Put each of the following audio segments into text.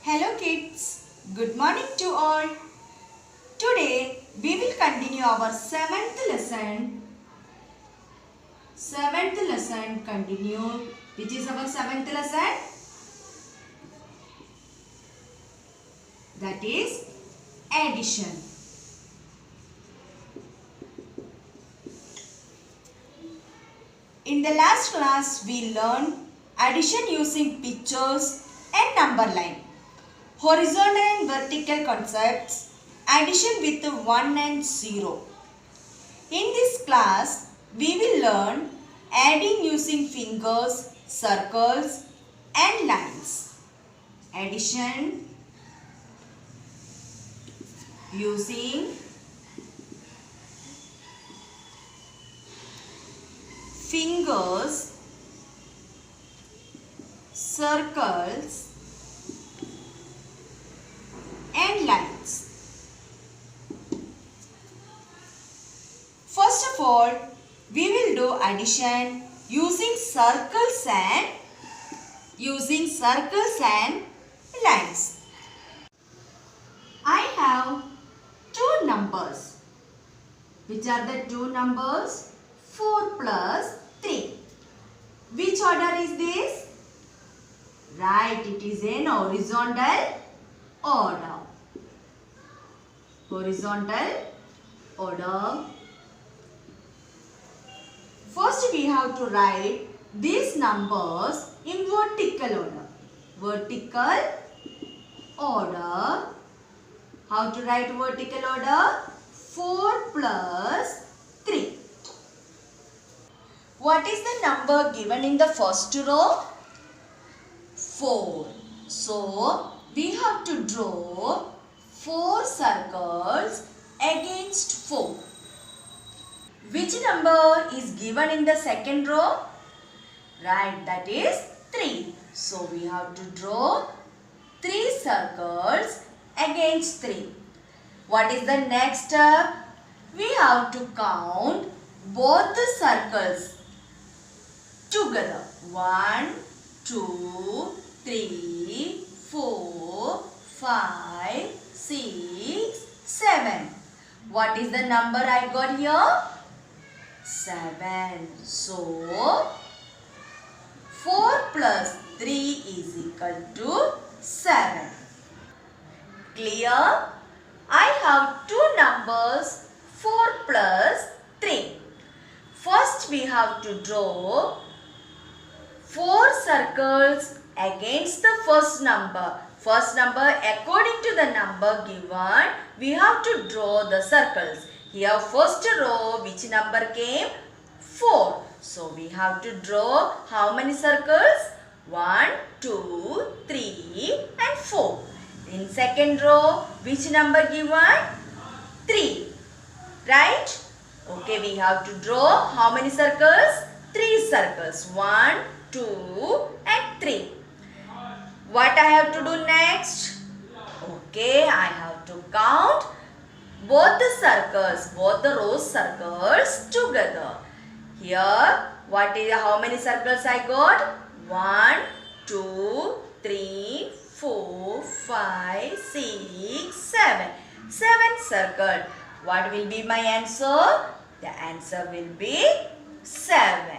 Hello kids, good morning to all. Today we will continue our seventh lesson. Continue. Which is our seventh lesson? That is addition. In the last class we learned addition using pictures and number line. Horizontal and vertical concepts, addition with 1 and 0. In this class, we will learn adding using fingers, circles and lines. Addition using fingers, circles and lines. First of all, we will do addition using circles and lines. I have two numbers. Which are the two numbers? 4 plus 3. Which order is this? Right, it is in horizontal order. First we have to write these numbers in vertical order. How to write vertical order? 4 plus 3. What is the number given in the first row? 4. So, we have to draw 4 circles against 4. Which number is given in the second row? Right, that is 3. So, we have to draw 3 circles against 3. What is the next step? We have to count both the circles together. 1, 2, 3, 4, 5, 6, 7. What is the number I got here? 7. So, 4 plus 3 is equal to 7. Clear? I have two numbers 4 plus 3. First we have to draw 4 circles against the first number. First number, according to the number given, we have to draw the circles. Here first row, which number came? 4. So we have to draw how many circles? 1, 2, 3 and 4. In second row, which number given? 3. Right? Okay, we have to draw how many circles? 3 circles. 1, 2 and 3. What I have to do next? Okay, I have to count both the rows circles together. Here, how many circles I got? 1, 2, 3, 4, 5, 6, 7. 7 circles. What will be my answer? The answer will be 7.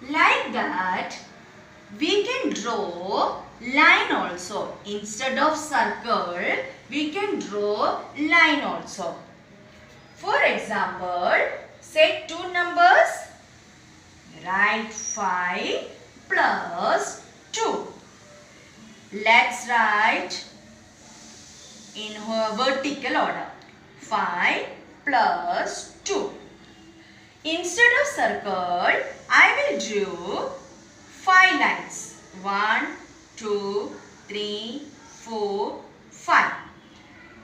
Like that, we can draw line also. Instead of circle, we can draw line also. For example, say two numbers. Write 5 plus 2. Let's write in vertical order. 5 plus 2. Instead of circle, I will draw 5 lines. 1, 2, 3, 4, 5.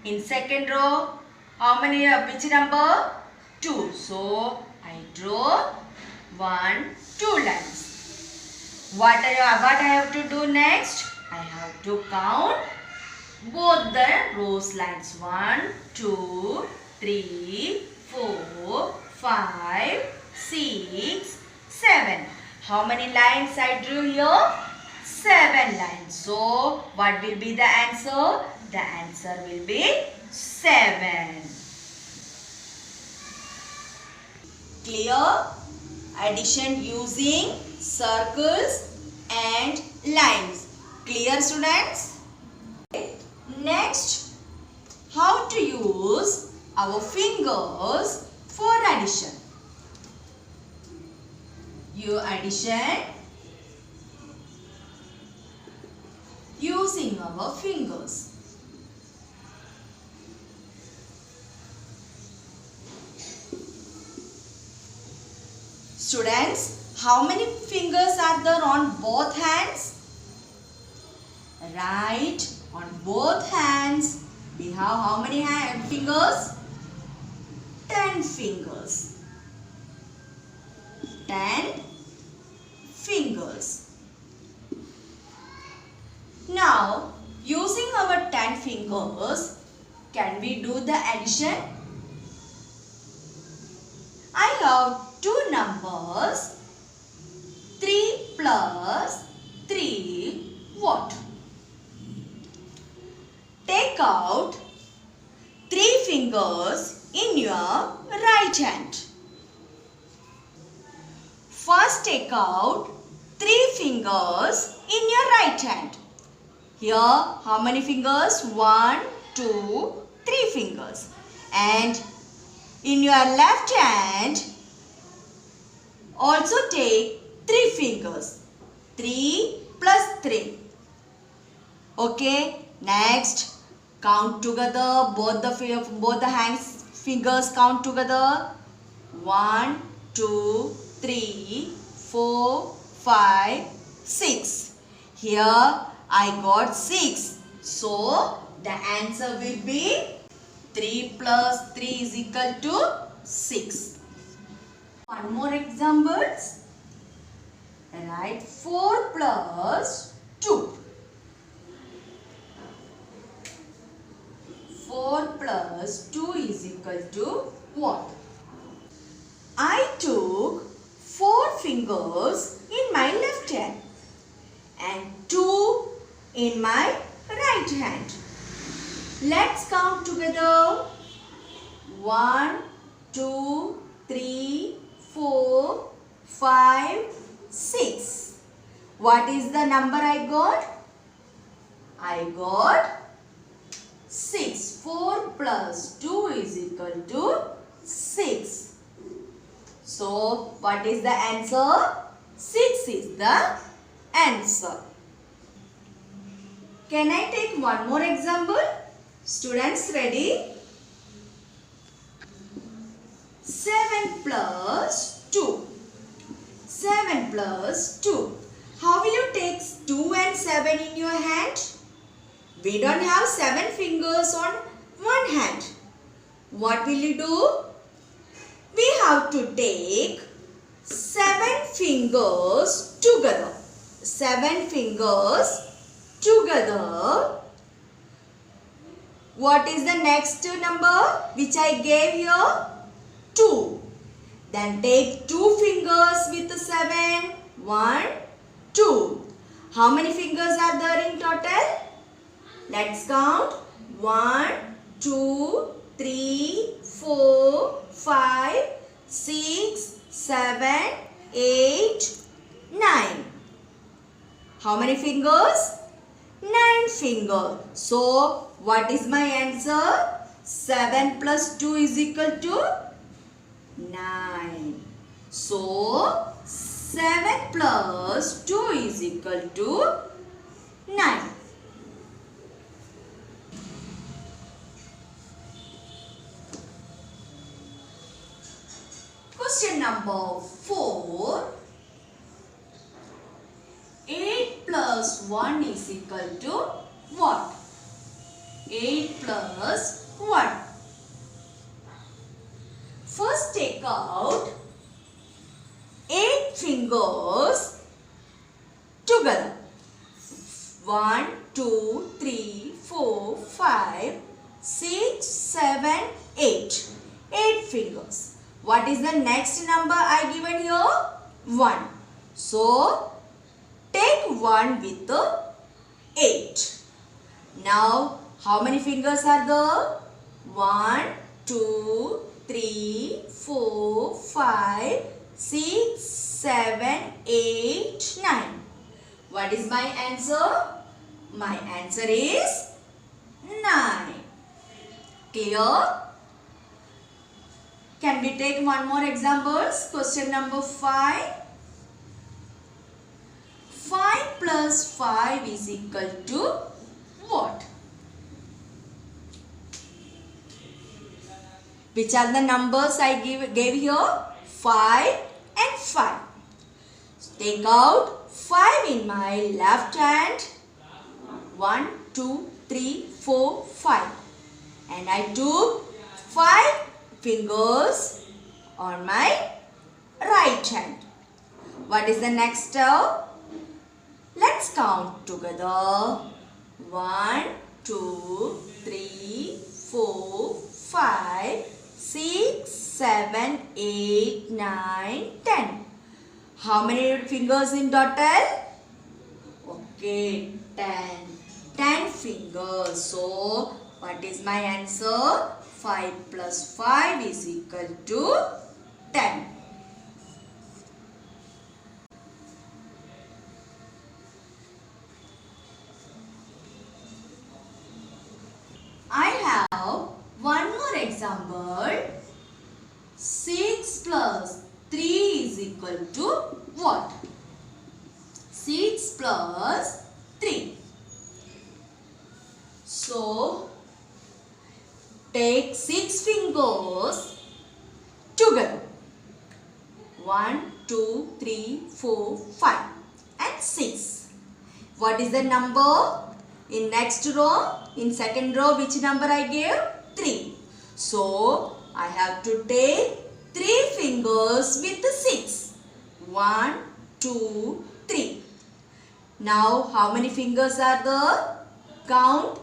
In second row, which number? 2. So, I draw 1, 2 lines. What I have to do next? I have to count both the rows lines. 1, 2, 3, 4, 5, 6, 7. How many lines I drew here? 7 lines. So, what will be the answer? The answer will be 7. Clear? Addition using circles and lines. Clear, students? Next, how to use our fingers for addition. You addition using our fingers. Students, how many fingers are there on both hands? Right, on both hands we have how many fingers? 10 fingers. 10 fingers. Now, using our 10 fingers, can we do the addition? I have two numbers, 3 plus 3, what? Take out 3 fingers in your right hand. First take out 3 fingers in your right hand. Here, how many fingers? 1, 2, 3 fingers. And in your left hand, also take 3 fingers. 3 plus 3. Okay, next. Count together, both the hands fingers count together. 1, 2, 3, 4, 5, 6. Here I got 6. So the answer will be 3 plus 3 is equal to 6. One more examples. Write 4 plus 2. 4 plus 2 is equal to what? I took 4 fingers in my left hand and 2 in my right hand. Let's count together. 1, 2, 3, 4, 5, 6. What is the number I got? I got 6. 4 plus 2 is equal to 6. So, what is the answer? 6 is the answer. Can I take one more example? Students, ready? 7 plus 2. 7 plus 2. How will you take 2 and 7 in your hand? We don't have 7 fingers on one hand. What will you do? We have to take 7 fingers together. 7 fingers together. What is the next number which I gave here? 2. Then take 2 fingers with 7. 1, 2. How many fingers are there in total? Let's count. 1, 2, 3, 4, 5, 6, 7, 8, 9. How many fingers? 9 fingers. So, what is my answer? 7 plus 2 is equal to 9. So, 7 plus 2 is equal to 9. Question number 4. 8 plus 1 is equal to what? 8 plus 1. First take out 8 fingers together. 1, 2, 3, 4, 5, 6, 7, 8. 8 fingers. What is the next number I given here? 1. So, take 1 with 8. Now, how many fingers are there? 1, 2, 3, 4, 5, 6, 7, 8, 9. What is my answer? My answer is 9. Clear? Can we take one more examples? Question number 5. 5 plus 5 is equal to what? Which are the numbers I gave here? 5 and 5. Take out 5 in my left hand. 1, 2, 3, 4, 5. And I took 5 fingers on my right hand. What is the next step? Let's count together. 1, 2, 3, 4, 5, 6, 7, 8, 9, 10. How many fingers in total? Okay, 10. 10 fingers. So, what is my answer? 5 plus 5 is equal to 10. I have one more example. 6 plus 3 is equal to what? 6 plus 3. So, take 6 fingers together. 1, 2, 3, 4, 5 and 6. What is the number? In next row, in second row, which number I gave? 3. So, I have to take 3 fingers with 6. 1, 2, 3. Now, how many fingers are there? Count.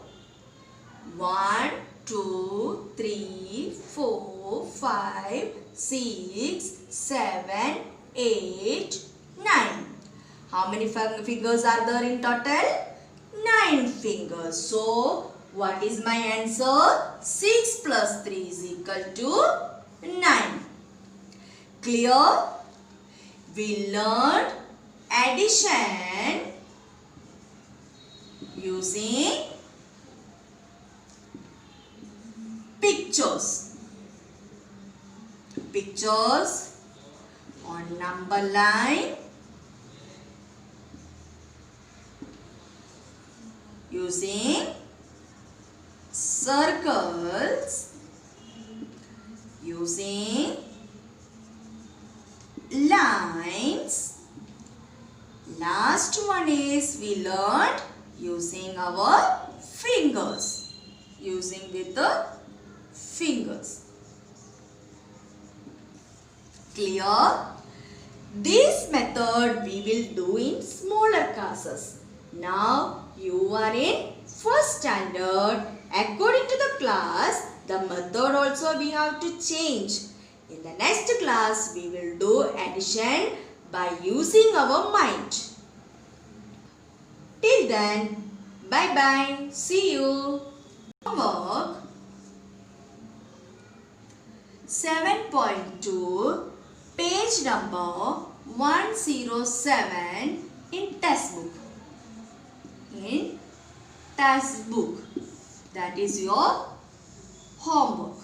1, 2, 3, 4, 5, 6, 7, 8, 9. How many fingers are there in total? 9 fingers. So, what is my answer? 6 plus 3 is equal to 9. Clear? We learned addition using pictures. Pictures on number line using circles, using lines. Last one is we learned using our fingers. Using with the fingers. Clear? This method we will do in smaller classes. Now you are in first standard. According to the class, the method also we have to change. In the next class, we will do addition by using our mind. Till then, bye-bye. See you. Homework 7.2, page number 107 in textbook. In textbook. That is your homework.